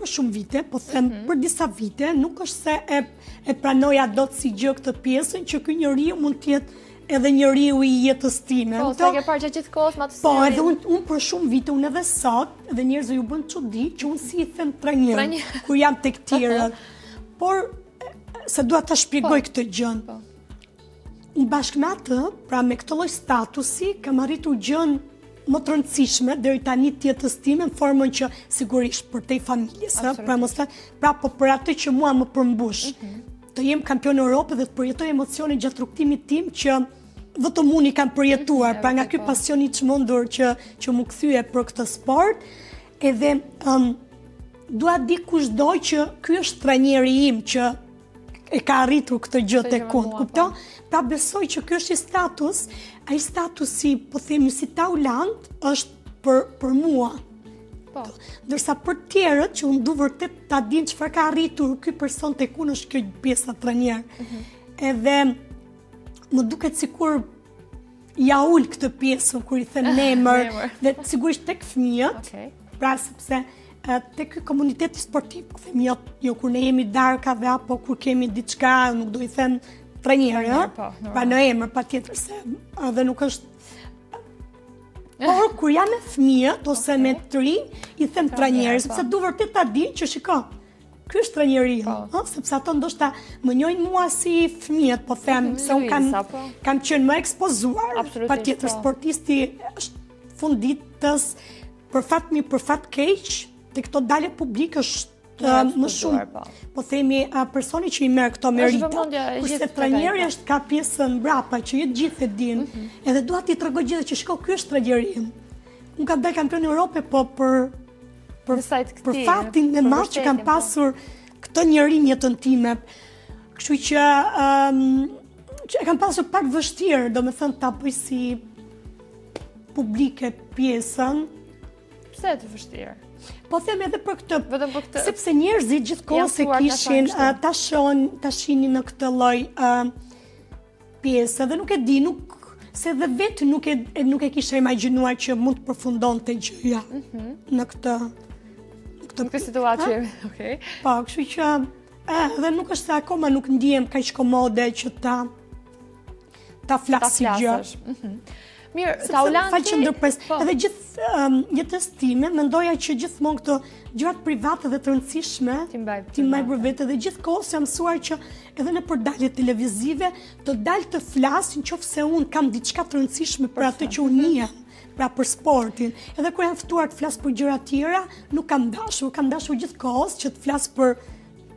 shumë vite, po them për disa vite, nuk është se e pranoja dot si gjë këtë pjesën që ky njeriu mund të jetë edhe njeriu i jetës time. Po, se ke parë që gjithë kohës ma të po, edhe unë për shumë vite, unë edhe sot, edhe njerëzve ju bën çudi që unë si i them trajner, kur jam tek tjerët. Por, se dua ta shpjegoj këtë gjën. Në bashkë me atë, pra me këtë lloj statusi, kam arritur gjën më të rëndësishme deri tani të jetës time, në formën që sigurisht për te familjes, po për atë që mua më përmbush. Të jem kampion Europë dhe të përjetoj emocione gjatë rrugtimit tim që vetëm unë i kam përjetuar, pra nga ky pasion i çmendur që më kthye për këtë sport, edhe dua di kushdoj që ky është trajneri im që e ka arritur këtë gjë tek unë, kupton? Pra besoj që ky është i status, ai statusi, po themi si taulant, është për mua. Ndërsa për tjerët që unë du vërtet ta din çfarë ka arritur ky person tek unë është kjo pjesa trajner. Edhe më duket sikur ja ul këtë pjesën kur i them nemër, dhe sigurisht tek fëmijët, pra sepse tek ky komuniteti sportiv, po them jo kur ne jemi darkave apo kur kemi diçka, nuk do i them trajner, pra në emër patjetër se edhe nuk është. Por kur jam me fëmijët ose me të rinj, i them trajner, sepse du vërtet ta di që shiko, ky është trajneri im, sepse ato ndoshta më njohin mua si fëmijët, po them se un kam qenë më ekspozuar, patjetër sportisti është funditës për fat mirë, për fat keq, te këto dalje publike është më shumë, po themi personi që i merr këto merita, kurse trajneri është ka pjesën mbrapa që ju gjithë e din, edhe dua t'i tregoj gjithë që shiko, ky është trajneri im. Unë kam dalë kampion Europë, po për fatin e madh që kam pasur këtë njeri në jetën time, kështu që e kam pasur pak vështirë, domethënë ta bëj si publike pjesën. Pse të vështirë? Po them edhe për këtë, sepse njerëzit gjithkohë se kishin ta shihnin në këtë lloj pjesë, dhe nuk e di, se dhe vetë nuk e kisha imagjinuar që mund të përfundonte gjëja në këtë situatë. Po, kështu që edhe nuk është se akoma nuk ndihem kaq komode që ta flas si gjë. Mirë, taulanti... Edhe gjithë jetës time, mendoja që gjithmonë këto gjërat private dhe të rëndësishme ti mbaj për vete, dhe gjithkohës jam mësuar që edhe në përdalje televizive të dalë të flas nëse unë kam diçka të rëndësishme për atë që unë njihem, pra për sportin. Edhe kur jam ftuar të flas për gjëra tjera, nuk kam dashur gjithkohës që të flas për,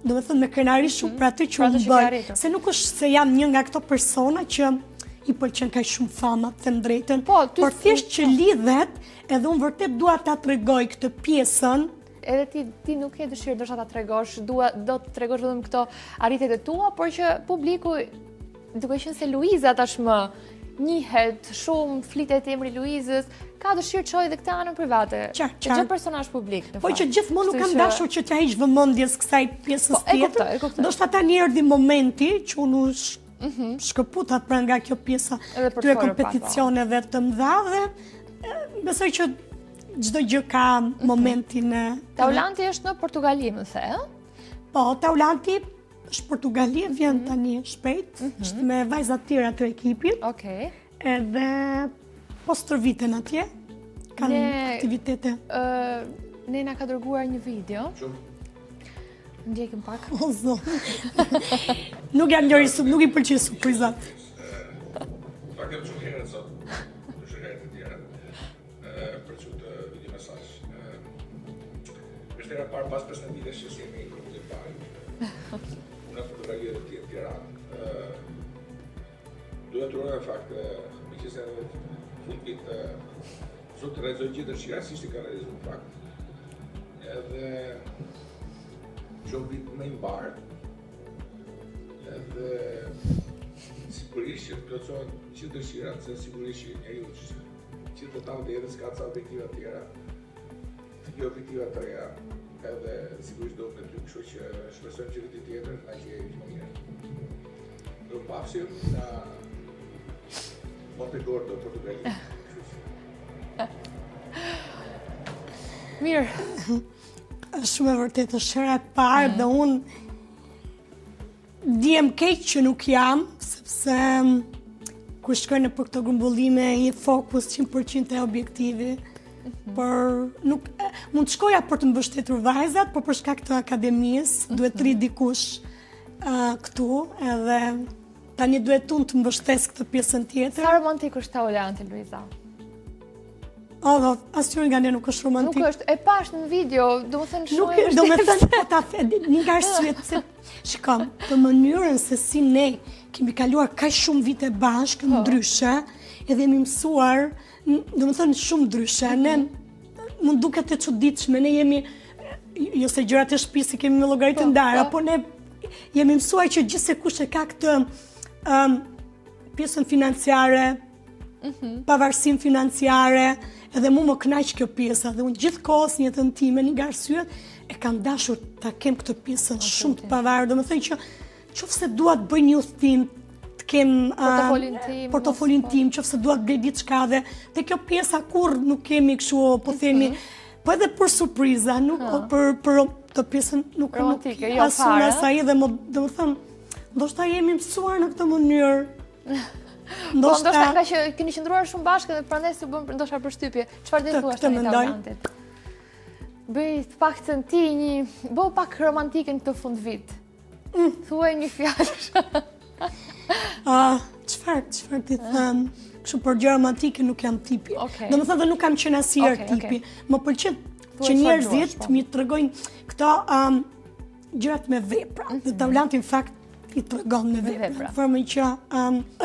domethënë me krenari shumë për atë që unë bëj, se nuk është se jam një nga këto persona që i pëlqen kaq shumë fama, të them drejtën, por thjesht që lidhet, edhe unë vërtet dua ta tregoj këtë pjesën. Edhe ti nuk ke dëshirë ndoshta ta tregosh, do të tregosh vetëm këto arritjet e tua, por që publiku, duke qenë se Luiza tashmë njihet shumë, flitet emri Luizës, ka dëshirë të shojë edhe këtë anën private. Çdo personazh publik, në fakt. Po që gjithmonë nuk kam dashur që t'ja heq vëmendjes kësaj pjesës tjetër. Ndoshta tani erdhi momenti që unë shkëputat pra nga kjo pjesa Edhe për këtyre të folur pak, kompeticioneve të mëdha dhe besoj që çdo gjë ka momentin e... Taulanti është në Portugali, më the, ë? Po, Taulanti është Portugali, vjen tani shpejt, është me vajzat tjera të ekipit, Okej. edhe po stërviten atje, kanë Ne- aktivitete. Nena ka dërguar një video, Shumë. ndjekim pak. O zonë. Nuk janë lëri, nuk i pëlqej surprizat. Pak jam shumë herët sot, në shëherët e tjera, për që të video mesazh. Është era parë pas 15 vitesh që jemi në grupin e parë. Unë Portugali dhe ti në Tiranë. Duhet të urojë në fakt, meqenëse fund vit zot të realizoj gjithë dëshira, si ishte ka realizuar në fakt. Edhe shumë vit më i mbarë, edhe sigurisht që të plotësohen gjithë dëshirat, se sigurisht që njeriu që të talë dhe s'ka ca objektiva tjera, të kjo objektiva të reja, edhe sigurisht do me ty, kështu që shpresojmë që vitin tjetër na gjejë më mirë. Do pafshim nga Montegordo, Portugali. Mirë, Është shumë e vërtetë, është hera e parë dhe unë dihem keq që nuk jam, sepse kur shkoj në për këto grumbullime një fokus 100% e objektivi, por nuk mund të shkoja për të mbështetur vajzat, por për shkak të akademisë duhet të rri dikush këtu, edhe tani duhet unë të mbështes këtë pjesën tjetër. sa romantik është Taulanti, Luiza? Asnjëri nga ne nuk është romantik. Nuk është, e pash në video, do më thënë Nuk shumë do me thënë po ta një nga arsyet se shikoj, për mënyrën se si ne kemi kaluar kaq shumë vite bashkë ndryshe, edhe jemi mësuar, do me thënë shumë ndryshe. Ne mund duket e çuditshme, ne jemi jo se gjërat e shtëpisë kemi me llogaritë ndara, po ne jemi mësuar që gjithsekush e ka këtë pjesën financiare, pavarësinë financiare, edhe mu më kënaq kjo pjesa dhe unë gjithkohës në jetën time një nga arsyet e kam dashur ta kem këtë pjesën shumë të pavarur, domethënë që qofse dua të bëj një udhtim, të kem portofolin tim, qofse dua të blej diçka dhe te kjo pjesa kurr nuk kemi kështu, po themi, po edhe për surpriza, nuk për të pjesën nuk romantike, jo asun fare. asaj dhe domethënë ndoshta jemi mësuar në këtë mënyrë. Po, ndoshta nga që keni qëndruar shumë bashkë dhe prandaj si bën ndoshta përshtypje. Çfarë do të thuash tani Taulantit? Bëj të paktën ti bëu pak romantike në këtë fund vit. Thuaj një fjalë. Çfarë ti them? Kështu për gjë romantike nuk jam tipi. Okej. Domethënë dhe nuk kam qenë asnjëherë Okej, tipi. okej. Më pëlqen Thuaj që çfarë njerëzit duash, po. mi tregojnë këto gjërat me vepra. Dhe Taulanti në fakt i tregon me vepra. vepra. Formën që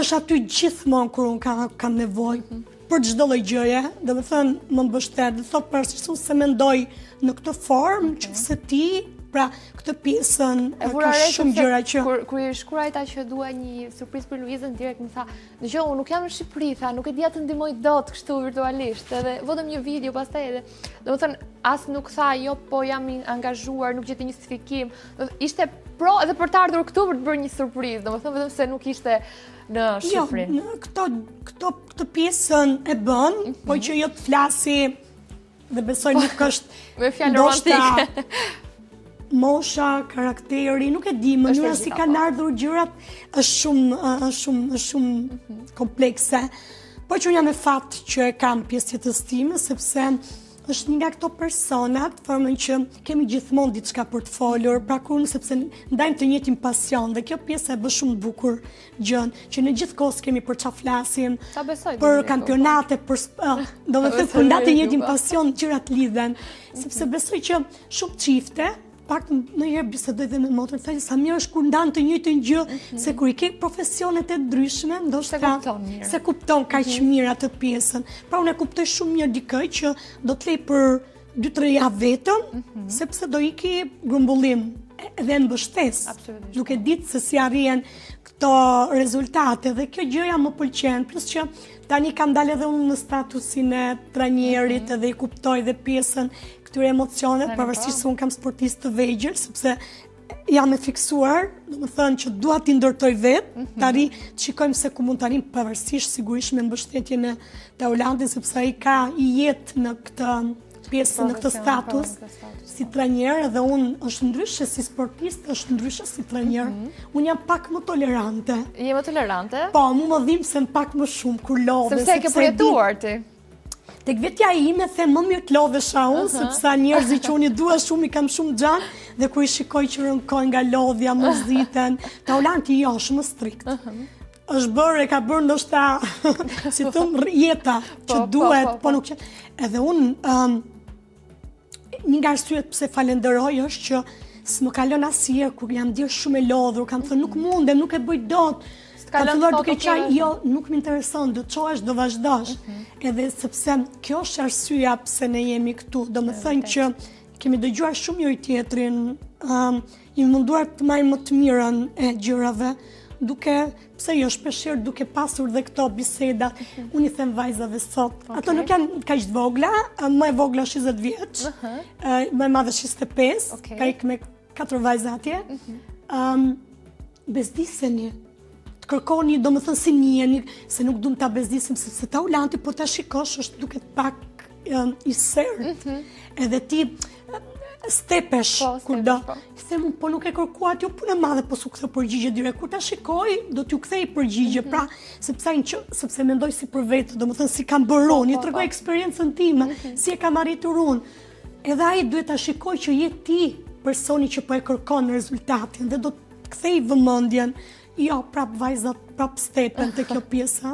është aty gjithmonë kur unë kam nevojë për çdo lloj gjëje, domethënë më mbështet, dhe thot përse se mendoj në këtë formë që se ti, pra këtë pjesën E ka vura re shumë gjëra që kur i shkruaj ta që dua një surprizë për Luizën, direkt më tha, "Dgjoj, unë nuk jam në Shqipëri, tha, nuk e dija të ndihmoj dot kështu virtualisht." Edhe vetëm një video pastaj edhe. Domethënë as nuk tha, "Jo, po jam i angazhuar, nuk gjeti një justifikim." Ishte pro edhe për të ardhur këtu për të bërë një surprizë, domethënë vetëm se nuk ishte në Shqipëri. Jo, këtë pjesën e bën, po që jo të flasi dhe besoj nuk është Me fjalë ndoshta romantike. mosha, karakteri, nuk e di, mënyra si gjitha, kanë po. ardhur gjërat është shumë komplekse. Po që unë jam e fat që e kam pjesë jetës time, sepse është një nga këto personat, formën që kemi gjithmonë diçka për të folur, pra kur sepse ndajmë të njëjtin pasion dhe kjo pjesë e bë shumë bukur gjën, që në gjithë kohës kemi për çfarë flasim, Sa besoj. për Direko. kampionate, domethënë kur ndatë të njëjtin pasion, gjërat lidhen, sepse besoj që shumë çifte pak ndonjëherë bisedoj dhe me motrën, thaj sa mirë është kur ndan të njëjtën gjë, se kur i ke profesionet e ndryshme, ndoshta se kupton kaq mirë atë pjesën. Pra unë e kuptoj shumë mirë dikë që do të lej për 2-3 javë vetëm, sepse do iki grumbullim dhe mbështes. Nuk e ditë se si arrihen këto rezultate dhe kjo gjëja më pëlqen, plus që tani kam dalë edhe unë në statusin e trajnerit edhe i kuptoj dhe pjesën këtyre emocionet, pavarësisht se unë kam sportistë të vegjël, sepse jam e fiksuar, do më thënë që dua t'i ndërtoj vetë, të shikojmë se ku mund të arrim pavarësisht sigurisht me mbështetjen e Taulantit, sepse ai ka i jetë në këtë pjesë, në këtë status, si trajner, dhe unë është ndryshe si sportist, është ndryshe si trajner. Unë jam pak më tolerante. Je më tolerante? Po, mu më dhimë se në pak më shumë kur lodhe. Sepse ke përjetuar ti? Tek vetja ime them më mirë të lodhesha unë, sepse njerëzit që unë i dua shumë, i kam shumë gjanë, dhe kur i shikoj që rënkojnë nga lodhja, mërziten, Taulanti jo, është më strikt. Është bërë, e ka bërë ndoshta, si thëmë, jeta që duhet, po nuk që... Edhe unë, një nga arsyet pse falenderoj është që s'më kalon asnjëherë kur jam dirë shumë e lodhur, kam thënë nuk mundem, nuk e bëj dot. Kam filluar duke qaj, jo, nuk më intereson, do çohesh, do vazhdosh. Edhe sepse kjo është arsyeja pse ne jemi këtu. Do më thënë që kemi dëgjuar shumë njëri tjetrin, jemi munduar të marrim më të mirën e gjërave, duke, pse jo, shpeshherë duke pasur dhe këto biseda. Unë i them vajzave sot, ato nuk janë kaq të vogla, më e vogla është 20 vjeç, më e madhe është 25, ka ikë me 4 vajza atje. Bezdiseni, të kërkoni, do më thënë si njeni, se nuk du më ta bezdisim, sepse Taulanti, po ta shikosh, është duket pak i serë. Edhe ti stepesh, kur do. I them, po nuk e kërkuat, jo punë e madhe, po su këthe përgjigje direkt. Kur ta shikoj, do t'ju kthej përgjigje, pra, sepse mendoj si për vetë, do më thënë si kam bërë unë, i tregoj eksperiencën time, si e kam arritur unë. Edhe ai duhet ta shikoj që je ti personi që po e kërkon rezultatin, dhe do të kthej vëmendjen. Jo, prap vajzat, prap stepen të kjo pjesa.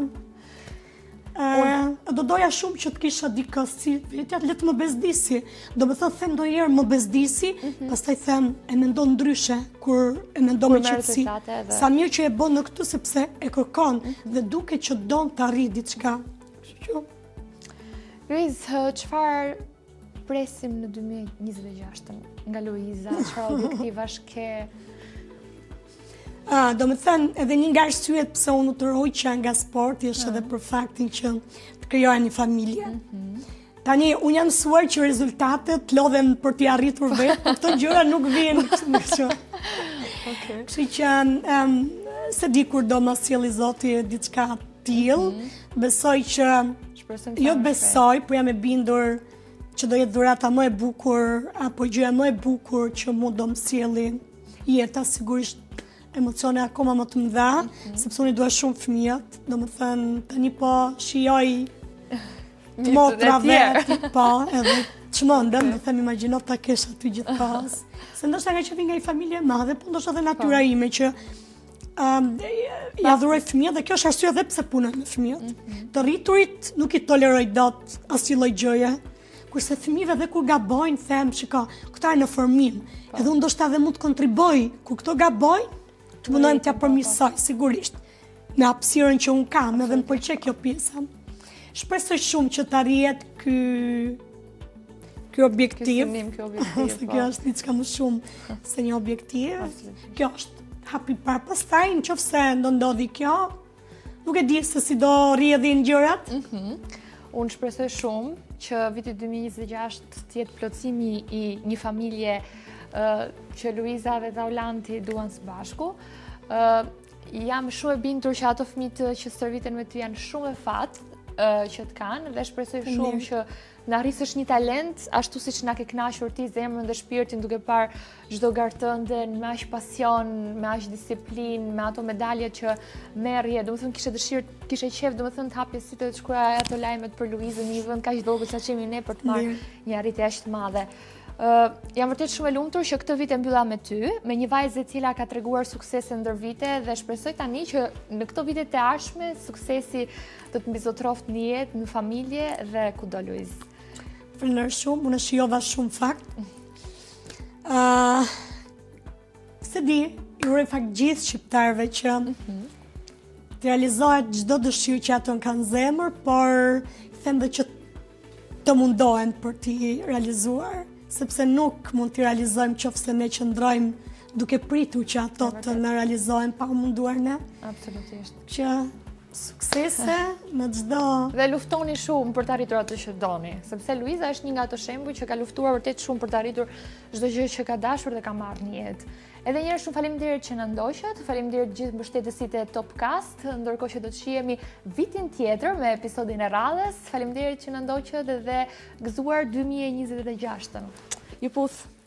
Do doja shumë që të kisha dikë si vetja, le të më bezdisi. Do më thënë, them ndonjëherë më bezdisi, pastaj them e mendon ndryshe kur e mendon me qetësi. Sa mirë që e bën në këtë sepse e kërkon dhe duket që don të arrijë diçka. Luiz, çfarë presim në 2026 nga Luiza? Çfarë objektivash ke? Do me thënë, edhe një nga arsyet pëse unë të rrojqa nga sporti është edhe për faktin që të krijoja një familje. Tani, unë jam mësuar që rezultatet lodhen për t'i arritur vetë, por këto gjëra nuk vijnë kështu. Kështu që se di kur do më sjellë Zoti diçka tillë, besoj që jo besoj, po jam e bindur që do jetë dhurata më e bukur apo gjëja më e bukur që mu do më sjellë jeta, sigurisht emocione akoma më të mëdha, sepse unë i dua shumë fëmijët, do më thënë, tani po shijoj motrave, po, edhe çmendem, do them imagjino ta kesh aty gjithpas. Se ndoshta nga që vi nga një familje e madhe, po ndoshta edhe natyra ime që ja dhuroj fëmijët, dhe kjo është arsye edhe pse punoj me fëmijët. Të rriturit nuk i toleroj dot asnjë lloj gjëje. Kurse fëmijëve dhe kur gabojnë, them, shiko, këta janë në formim. Edhe unë ndoshta edhe mund të kontriboj kur këto gabojnë, të mundojmë t'ja përmirësoj, sigurisht, me hapësirën që unë kam, edhe më pëlqej kjo pjesa. Shpresoj shumë që t'arrihet ky objektiv, se kjo është diçka më shumë se një objektiv. Kjo është hapi parë, pastaj nëse do ndodhi kjo, nuk e di se si do rrjedhin gjërat. Unë shpresoj shumë që viti 2026 të jetë plotësimi i një familje që Luiza dhe Taulanti duan së bashku. Jam shumë e bindur që ato fëmijët që stërviten me ty janë shumë e fatë që të kanë, dhe shpresoj shumë që në arrisësh një talent, ashtu siç na ke kënaqur ti zemrën dhe shpirtin duke parë çdo garë tënde me aq pasion, me aq disiplinë, me ato medalje që merrje. Domethënë kishe qejf, domethënë të hapje sytë të shkruaj ato lajmet për Luizën, një vend kaq vogël sa qemi ne për të marrë një arritje aq të madhe. Jam vërtet shumë e lumtur që këtë vit e mbylla me ty, me një vajzë e cila ka treguar suksese ndër vite, dhe shpresoj tani që në këto vite të ardhshme suksesi do të mbizotroft në jetë, në familje dhe kudo, Luiz. Falenderoj shumë, unë shijova shumë fakt. Se di, i uroj fakt gjithë shqiptarëve që të realizohet çdo dëshirë që ato kanë zemër, por them dhe që të mundohen për t'i realizuar, sepse nuk mund t'i realizojmë qofse ne qëndrojmë duke pritur që ato të në realizojnë pa munduar ne. Absolutisht. Që suksese në çdo. Dhe luftoni shumë për të arritur atë që doni, sepse Luiza është një nga ato shembuj që ka luftuar vërtet shumë për të arritur çdo gjë që ka dashur dhe ka marrë në jetë. Edhe një herë shumë faleminderit që na ndoqët, faleminderit gjithë mbështetësit e Topcast, ndërkohë që do të shihemi vitin tjetër me episodin e radhës. Faleminderit që na ndoqët dhe gëzuar 2026-ën. Ju puth.